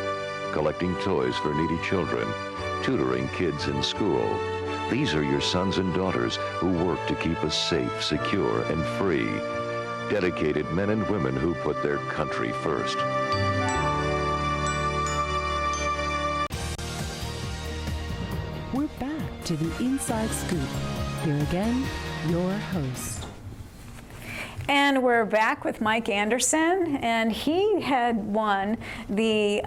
collecting toys for needy children, tutoring kids in school, These are your sons and daughters who work to keep us safe, secure, and free. Dedicated men and women who put their country first. We're back to the Inside Scoop. Here again, your host. And we're back with Mike Anderson, and he had won the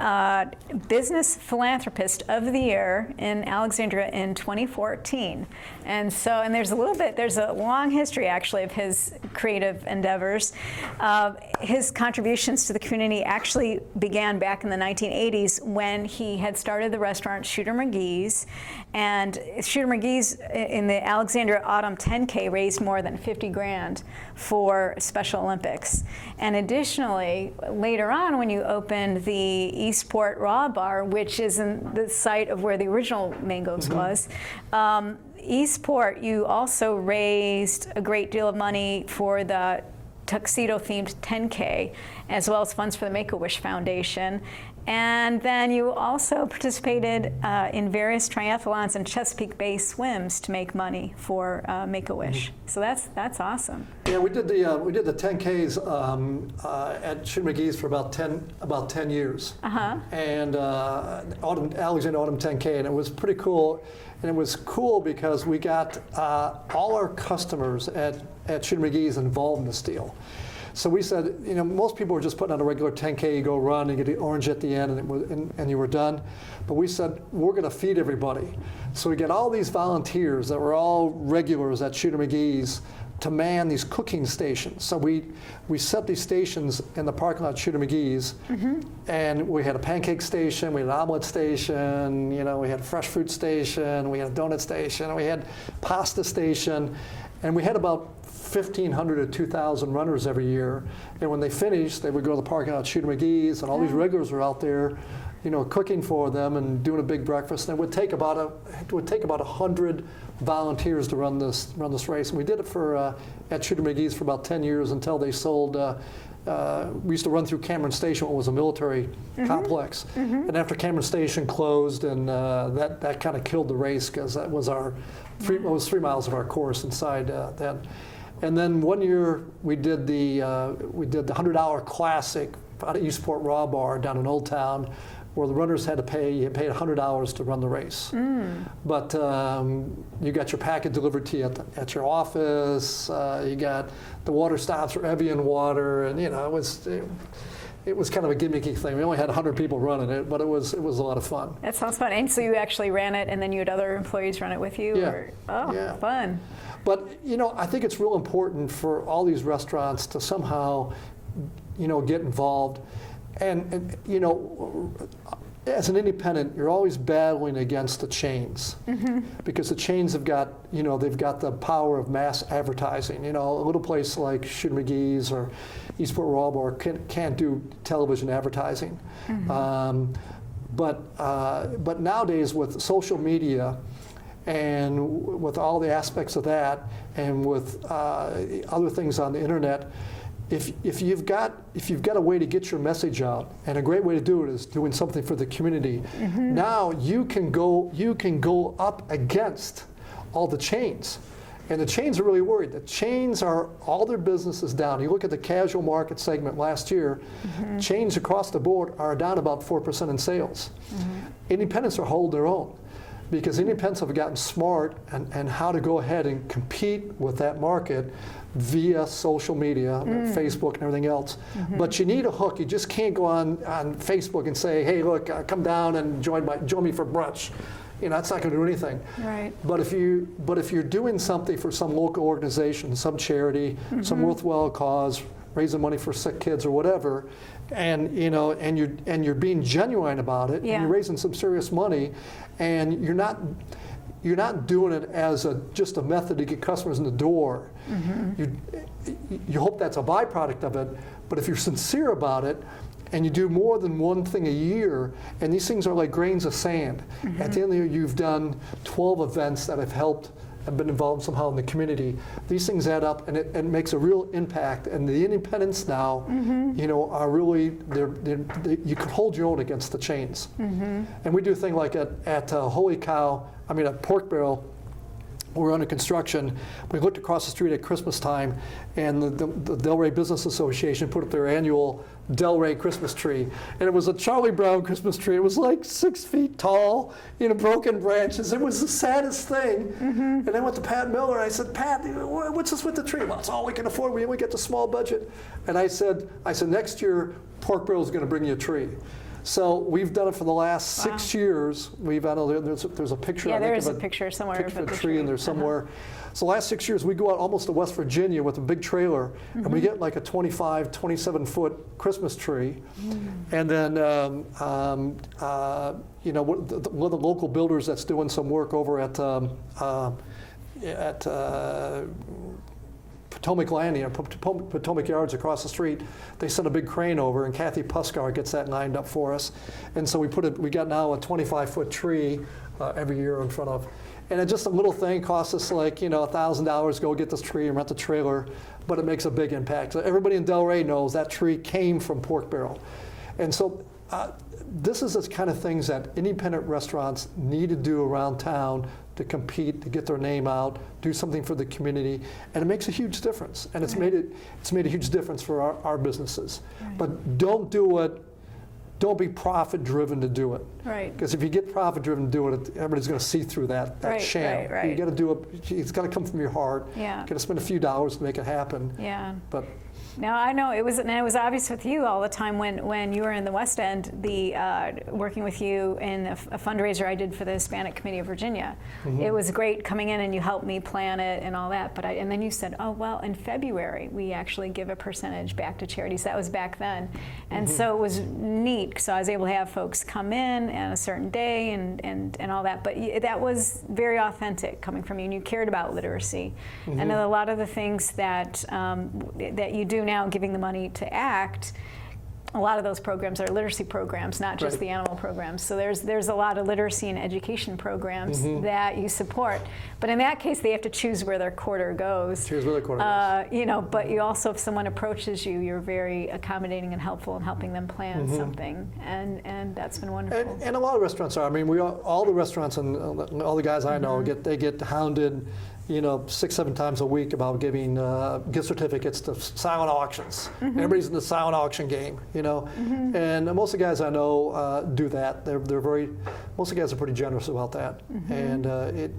Business Philanthropist of the Year in Alexandria in 2014. And there's a long history actually of his creative endeavors. His contributions to the community actually began back in the 1980s when he had started the restaurant Shooter McGee's. And Shooter McGee's in the Alexandria Autumn 10K raised more than 50 grand for Special Olympics. And additionally, later on when you opened the Eastport Raw Bar, which is in the site of where the original Mango's was, Eastport, you also raised a great deal of money for the tuxedo-themed 10K, as well as funds for the Make-A-Wish Foundation. And then you also participated in various triathlons and Chesapeake Bay swims to make money for Make-A-Wish. So that's awesome. Yeah, we did the 10Ks at Shooter McGee's for about 10 years. And Alexandria Autumn 10K, and it was pretty cool. And it was cool because we got all our customers at Shooter McGee's involved in this deal. So we said, most people were just putting on a regular 10K, you go run and get the orange at the end, and you were done. But we said, we're going to feed everybody. So we get all these volunteers that were all regulars at Shooter McGee's to man these cooking stations. So we set these stations in the parking lot at Shooter McGee's, and we had a pancake station, we had an omelet station, we had a fresh fruit station, we had a donut station, we had pasta station, and we had about 1,500 to 2,000 runners every year. And when they finished, they would go to the parking lot at Shooter McGee's, and all these regulars were out there, cooking for them and doing a big breakfast. And it would take about 100 volunteers to run this race. And we did it at Shooter McGee's for about 10 years until they sold. We used to run through Cameron Station, what was a military complex. And after Cameron Station closed, and that kind of killed the race because that was it was 3 miles of our course inside that. And then one year we did the $100 Classic out of Eastport Raw Bar down in Old Town, where the runners had to pay $100 to run the race. But you got your packet delivered to you at your office. You got the water stops for Evian water, and it was kind of a gimmicky thing. We only had 100 people running it, but it was a lot of fun. That sounds fun. And so you actually ran it, and then you had other employees run it with you? Yeah. Fun. But I think it's real important for all these restaurants to somehow, get involved. And as an independent, you're always battling against the chains, because the chains have got, they've got the power of mass advertising. A little place like Shooter McGee's or Eastport Raw Bar can't do television advertising. But nowadays with social media and with all the aspects of that, and with other things on the internet, if you've got a way to get your message out, and a great way to do it is doing something for the community, now you can go up against all the chains. And the chains are really worried. The chains are, all their business is down. You look at the casual market segment last year, chains across the board are down about 4% in sales. Independents are holding their own, because independents have gotten smart and how to go ahead and compete with that market via social media, Facebook and everything else. But you need a hook. You just can't go on Facebook and say, hey, look, come down and join me for brunch. That's not going to do anything. Right. But if you're doing something for some local organization, some charity, some worthwhile cause, raising money for sick kids or whatever, and you're being genuine about it, and you're raising some serious money, and you're not doing it as just a method to get customers in the door. You hope that's a byproduct of it, but if you're sincere about it, and you do more than one thing a year, and these things are like grains of sand. At the end of the year, you've done 12 events that have been involved somehow in the community. These things add up, and it makes a real impact. And the independents now, are really, you can hold your own against the chains. And we do a thing like at Holy Cow, at Pork Barrel, we're under construction. We looked across the street at Christmas time, and the Delray Business Association put up their annual Delray Christmas tree. And it was a Charlie Brown Christmas tree. It was like 6 feet tall, broken branches. It was the saddest thing. And I went to Pat Miller. I said, Pat, what's this with the tree? Well, it's all we can afford. We only get the small budget. And I said, next year, Pork Barrel is going to bring you a tree. So we've done it for the last 6 years. I know there's a picture. Yeah, there is a picture somewhere of a tree in there somewhere. So the last 6 years, we go out almost to West Virginia with a big trailer, and we get like a 25, 27-foot Christmas tree. And then, one of the local builders that's doing some work over at Potomac Landing, Potomac Yards across the street, they sent a big crane over, and Kathy Puskar gets that lined up for us. And so we got now a 25-foot tree every year in front of. And just a little thing costs us like, $1,000, go get this tree and rent the trailer, but it makes a big impact. So everybody in Delray knows that tree came from Pork Barrel. And so this is the kind of things that independent restaurants need to do around town to compete, to get their name out, do something for the community, and it makes a huge difference. And it's made a huge difference for our businesses. Right. But don't do it. Don't be profit-driven to do it. Right. Because if you get profit-driven to do it, everybody's going to see through that sham. Right. You got to do it. It's got to come from your heart. Yeah. You got to spend a few dollars to make it happen. Yeah. But. Now I know it was obvious with you all the time when you were in the West End, working with you in a fundraiser I did for the Hispanic Committee of Virginia. It was great coming in and you helped me plan it and all that. And then you said, oh well, in February we actually give a percentage back to charities. That was back then, and so it was neat. So I was able to have folks come in on a certain day and all that. But that was very authentic coming from you, and you cared about literacy. And a lot of the things that you do now, giving the money to ACT, a lot of those programs are literacy programs, not just the animal programs. So there's a lot of literacy and education programs that you support. But in that case, they have to choose where their quarter goes. Choose where their quarter goes. But you also, if someone approaches you, you're very accommodating and helpful in helping them plan something, and that's been wonderful. And a lot of restaurants are. I mean, all the restaurants and all the guys I know get hounded 6-7 times a week about giving gift certificates to silent auctions. Everybody's in the silent auction game, and most of the guys I know do that. Most of the guys are pretty generous about that, and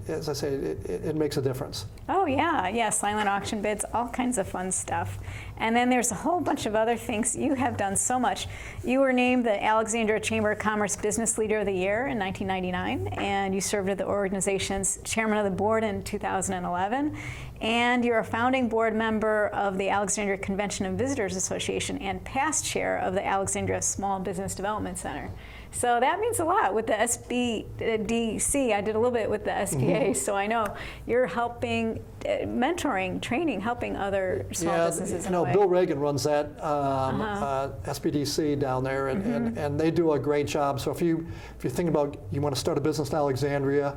as I say, it makes a difference. Oh yeah, silent auction bids, all kinds of fun stuff. And then there's a whole bunch of other things. You have done so much. You were named the Alexandria Chamber of Commerce Business Leader of the Year in 1999, and you served as the organization's chairman of the board in 2011. And you're a founding board member of the Alexandria Convention and Visitors Association and past chair of the Alexandria Small Business Development Center. So that means a lot with the SBDC. I did a little bit with the SBA, so I know you're helping, mentoring, training, helping other small businesses. Bill Reagan runs that SBDC down there, and they do a great job. So if you think about you want to start a business in Alexandria,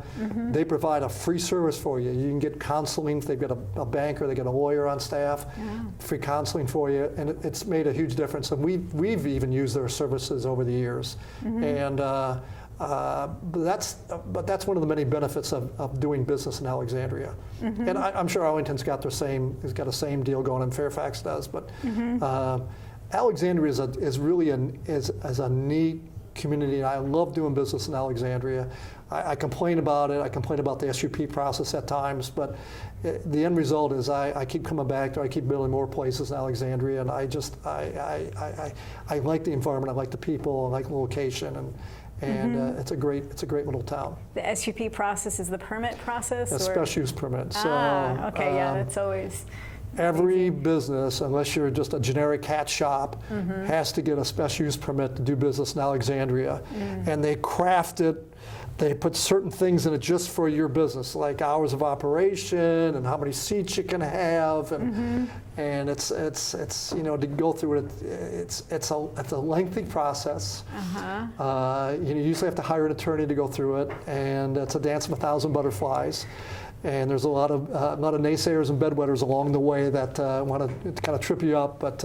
they provide a free service for you. You can get counseling. They've got a banker, they got a lawyer on staff, free counseling for you, and it's made a huge difference. And we've even used their services over the years. And but that's one of the many benefits of doing business in Alexandria. And I'm sure Arlington's got the same deal going, and Fairfax does. But Alexandria is really a neat community. I love doing business in Alexandria. I complain about it. I complain about the SUP process at times, but the end result is I keep coming back there. I keep building more places in Alexandria, and I like the environment. I like the people. I like the location, and it's a great little town. The SUP process is the permit process? A special use permit. So, okay, that's always. Every business, unless you're just a generic cat shop, has to get a special use permit to do business in Alexandria, and they craft it. They put certain things in it just for your business, like hours of operation and how many seats you can have, and it's to go through it. It's a lengthy process. You usually have to hire an attorney to go through it, and it's a dance of 1,000 butterflies. And there's a lot of naysayers and bedwetters along the way that want to kind of trip you up. But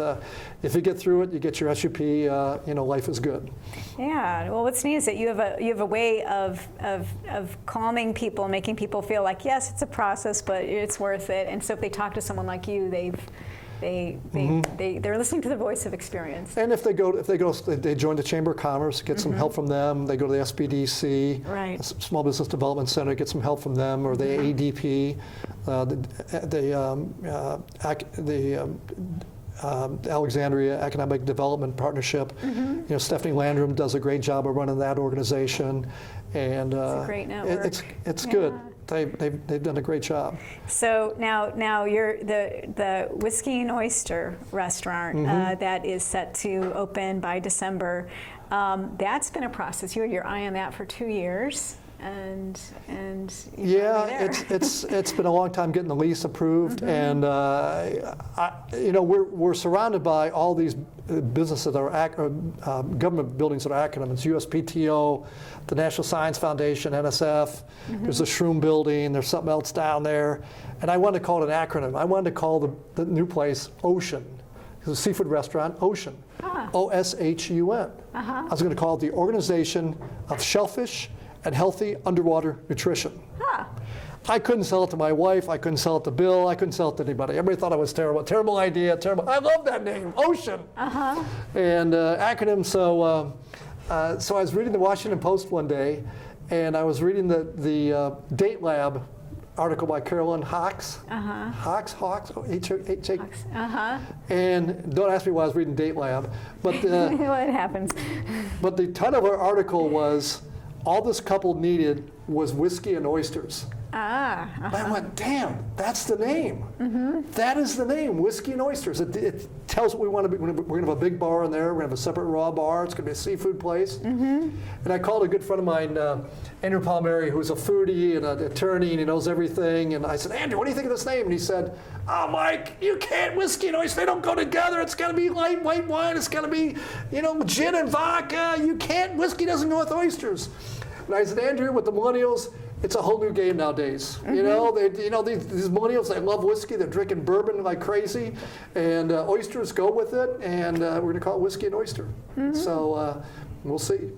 if you get through it, you get your SUP. Life is good. Yeah. Well, what's neat is that you have a way of calming people, making people feel like, yes, it's a process, but it's worth it. And so if they talk to someone like you, they're listening to the voice of experience. And if they join the Chamber of Commerce, get some help from them. They go to the SBDC, right. Small Business Development Center, get some help from them, or the ADP, Alexandria Economic Development Partnership. Stephanie Landrum does a great job of running that organization, and it's a great network. It's good. They've done a great job. So now you're the Whiskey and Oyster restaurant that is set to open by December. That's been a process. You had your eye on that for 2 years, and yeah, it's been a long time getting the lease approved, and we're surrounded by all these businesses that are government buildings that are acronyms: USPTO, the National Science Foundation, NSF. There's a Shroom building. There's something else down there, and I wanted to call it an acronym. I wanted to call the new place Ocean. It's a seafood restaurant, Ocean, OSHUN. I was going to call it the Organization of Shellfish and Healthy Underwater Nutrition. I couldn't sell it to my wife. I couldn't sell it to Bill. I couldn't sell it to anybody. Everybody thought I was terrible. Terrible idea. Terrible. I love that name, Ocean. And acronym. So I was reading the Washington Post one day, and I was reading the Date Lab article by Carolyn Hawks. Hawks. And don't ask me why I was reading Date Lab, but what happens? But the title of her article was, all this couple needed was whiskey and oysters. I went, damn, that's the name. That is the name, Whiskey and Oysters. It tells what we want to be. We're going to have a big bar in there. We're going to have a separate raw bar. It's going to be a seafood place. And I called a good friend of mine, Andrew Palmieri, who's a foodie and an attorney, and he knows everything. And I said, Andrew, what do you think of this name? And he said, oh, Mike, you can't, whiskey and oysters, they don't go together. It's got to be light white wine. It's got to be, gin and vodka. You can't, whiskey doesn't go with oysters. And I said, Andrew, with the millennials, it's a whole new game nowadays. These millennials, they love whiskey. They're drinking bourbon like crazy, and oysters go with it. And we're going to call it Whiskey and Oyster. So we'll see.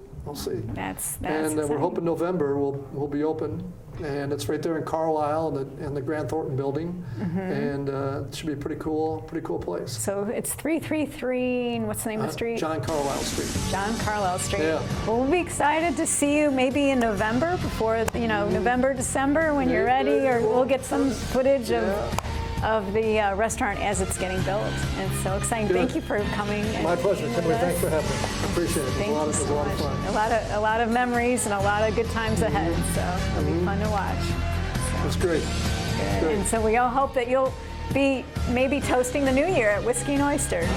That's and we're hoping November we'll be open, and it's right there in Carlisle in the Grant Thornton building, and it should be a pretty cool place. So it's 333, and what's the name of the street? John Carlisle Street. John Carlisle Street. Yeah. Well, we'll be excited to see you maybe in November, before November, December when you're ready, or we'll get some footage of the restaurant as it's getting built. And it's so exciting. Good. Thank you for coming. My pleasure, Kimberly. Thanks for having me. Appreciate it. Thank you so much. A lot of memories and a lot of good times ahead. So it'll be fun to watch. That's great. And so we all hope that you'll be maybe toasting the new year at Whiskey and Oyster.